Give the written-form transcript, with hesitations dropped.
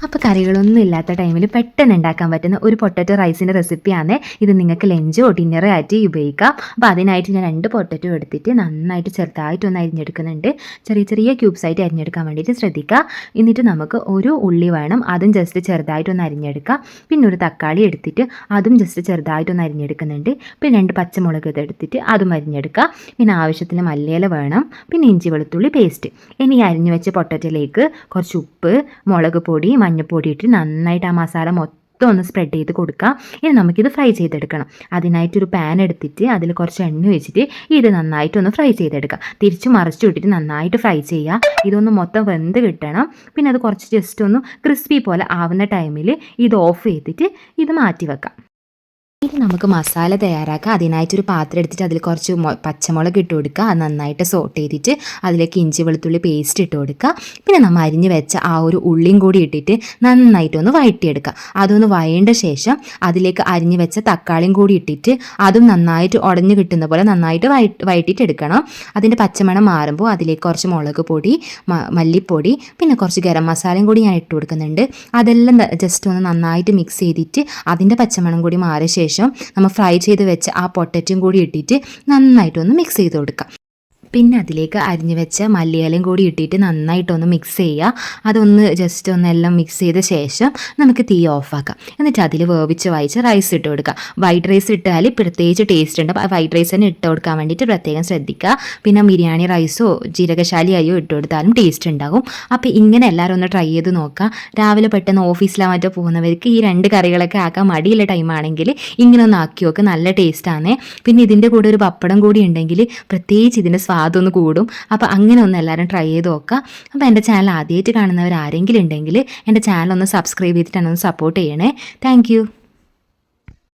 അപ്പോൾ കറികളൊന്നും ഇല്ലാത്ത ടൈമിൽ പെട്ടെന്ന് ഉണ്ടാക്കാൻ പറ്റുന്ന ഒരു പൊട്ടറ്റോ റൈസിൻ്റെ റെസിപ്പിയാണ് ഇത്. നിങ്ങൾക്ക് ലഞ്ചോ ഡിന്നറോ ആയിട്ട് ഉപയോഗിക്കാം. അപ്പോൾ അതിനായിട്ട് ഞാൻ 2 പൊട്ടറ്റോ എടുത്തിട്ട് നന്നായിട്ട് ചെറുതായിട്ടൊന്ന് അരിഞ്ഞെടുക്കുന്നുണ്ട്. ചെറിയ ചെറിയ ക്യൂബ്സ് ആയിട്ട് അരിഞ്ഞെടുക്കാൻ വേണ്ടിയിട്ട് ശ്രദ്ധിക്കുക. എന്നിട്ട് നമുക്ക് ഒരു ഉള്ളി വേണം, അതും ജസ്റ്റ് ചെറുതായിട്ടൊന്ന് അരിഞ്ഞെടുക്കുക. പിന്നെ ഒരു തക്കാളി എടുത്തിട്ട് അതും ജസ്റ്റ് ചെറുതായിട്ടൊന്ന് അരിഞ്ഞെടുക്കുന്നുണ്ട്. പിന്നെ 2 പച്ചമുളക് എടുത്തിട്ട് അതും അരിഞ്ഞെടുക്കുക. പിന്നെ ആവശ്യത്തിന് മല്ലിയില വേണം. പിന്നെ ഇഞ്ചി വെളുത്തുള്ളി പേസ്റ്റ്. ഇനി അരിഞ്ഞു വെച്ച പൊട്ടറ്റോയിലേക്ക് കുറച്ച് ഉപ്പ്, മുളക് പൊടി, മഞ്ഞൾപ്പൊടി ഇട്ട് നന്നായിട്ട് ആ മസാല മൊത്തം ഒന്ന് സ്പ്രെഡ് ചെയ്ത് കൊടുക്കുക. ഇനി നമുക്കിത് ഫ്രൈ ചെയ്തെടുക്കണം. അതിനായിട്ടൊരു പാൻ എടുത്തിട്ട് അതിൽ കുറച്ച് എണ്ണ വെച്ചിട്ട് ഇത് നന്നായിട്ടൊന്ന് ഫ്രൈ ചെയ്തെടുക്കുക. തിരിച്ച് മറിച്ചു വിട്ടിട്ട് നന്നായിട്ട് ഫ്രൈ ചെയ്യുക. ഇതൊന്ന് മൊത്തം വെന്ത് കിട്ടണം. പിന്നെ അത് കുറച്ച് ജസ്റ്റ് ഒന്ന് ക്രിസ്പി പോലെ ആവുന്ന ടൈമിൽ ഇത് ഓഫ് ചെയ്തിട്ട് ഇത് മാറ്റി വെക്കാം. ഇനി നമുക്ക് മസാല തയ്യാറാക്കാം. അതിനായിട്ടൊരു പാത്രം എടുത്തിട്ട് അതിൽ കുറച്ച് പച്ചമുളക് ഇട്ട് കൊടുക്കുക. അത് നന്നായിട്ട് സോട്ട് ചെയ്തിട്ട് അതിലേക്ക് ഇഞ്ചി വെളുത്തുള്ളി പേസ്റ്റ് ഇട്ട് കൊടുക്കുക. പിന്നെ നമ്മൾ അരിഞ്ഞ് വെച്ച ആ ഒരു ഉള്ളിയും കൂടി ഇട്ടിട്ട് നന്നായിട്ടൊന്ന് വഴറ്റിയെടുക്കുക. അതൊന്ന് വഴേണ്ട ശേഷം അതിലേക്ക് അരിഞ്ഞ് വെച്ച തക്കാളിയും കൂടി ഇട്ടിട്ട് അതും നന്നായിട്ട് ഉടഞ്ഞ് കിട്ടുന്ന പോലെ നന്നായിട്ട് വഴറ്റിയിട്ട് എടുക്കണം. അതിൻ്റെ പച്ചമണം മാറുമ്പോൾ അതിലേക്ക് കുറച്ച് മുളക് പൊടി, മല്ലിപ്പൊടി, പിന്നെ കുറച്ച് ഗരം മസാലയും കൂടി ഞാൻ ഇട്ട് കൊടുക്കുന്നുണ്ട്. അതെല്ലാം ജസ്റ്റ് ഒന്ന് നന്നായിട്ട് മിക്സ് ചെയ്തിട്ട് അതിൻ്റെ പച്ചമണം കൂടി മാറിയ ശേഷം നമ്മൾ ഫ്രൈ ചെയ്ത് വെച്ച ആ പൊട്ടറ്റോയും കൂടി ഇട്ടിട്ട് നന്നായിട്ടൊന്ന് മിക്സ് ചെയ്ത് കൊടുക്കാം. പിന്നെ അതിലേക്ക് അരിഞ്ഞു വെച്ച മല്ലിയിലയും കൂടി ഇട്ടിട്ട് നന്നായിട്ടൊന്ന് മിക്സ് ചെയ്യുക. അതൊന്ന് ജസ്റ്റ് ഒന്നെല്ലാം മിക്സ് ചെയ്ത ശേഷം നമുക്ക് തീ ഓഫാക്കാം. എന്നിട്ട് അതിൽ വേവിച്ച് റൈസ് ഇട്ട് കൊടുക്കുക. വൈറ്റ് റൈസ് ഇട്ടാൽ പ്രത്യേകിച്ച് ടേസ്റ്റ് ഉണ്ട്. അപ്പോൾ വൈറ്റ് റൈസ് തന്നെ ഇട്ട് കൊടുക്കാൻ വേണ്ടിയിട്ട് പ്രത്യേകം ശ്രദ്ധിക്കുക. പിന്നെ ബിരിയാണി റൈസോ ജീരകശാലി അരിയോ ഇട്ട് കൊടുത്താലും ടേസ്റ്റ് ഉണ്ടാകും. അപ്പോൾ ഇങ്ങനെ എല്ലാവരും ഒന്ന് ട്രൈ ചെയ്ത് നോക്കുക. രാവിലെ പെട്ടെന്ന് ഓഫീസിലോ മറ്റോ പോകുന്നവർക്ക് ഈ 2 കറികളൊക്കെ ആക്കാൻ മടിയുള്ള ടൈമാണെങ്കിൽ ഇങ്ങനെ ഒന്ന് ആക്കി നോക്കുക. നല്ല ടേസ്റ്റാണ്. പിന്നെ ഇതിൻ്റെ കൂടെ ഒരു പപ്പടം കൂടി ഉണ്ടെങ്കിൽ പ്രത്യേകിച്ച് ഇതിൻ്റെ അതൊന്ന് കൂടും. അപ്പോൾ അങ്ങനെ ഒന്ന് എല്ലാവരും ട്രൈ ചെയ്ത് നോക്കുക. അപ്പോൾ എൻ്റെ ചാനൽ ആദ്യമായിട്ട് കാണുന്നവർ ആരെങ്കിലും ഉണ്ടെങ്കിൽ എൻ്റെ ചാനൽ ഒന്ന് സബ്സ്ക്രൈബ് ചെയ്തിട്ടാണ് ഒന്ന് സപ്പോർട്ട് ചെയ്യണേ. താങ്ക്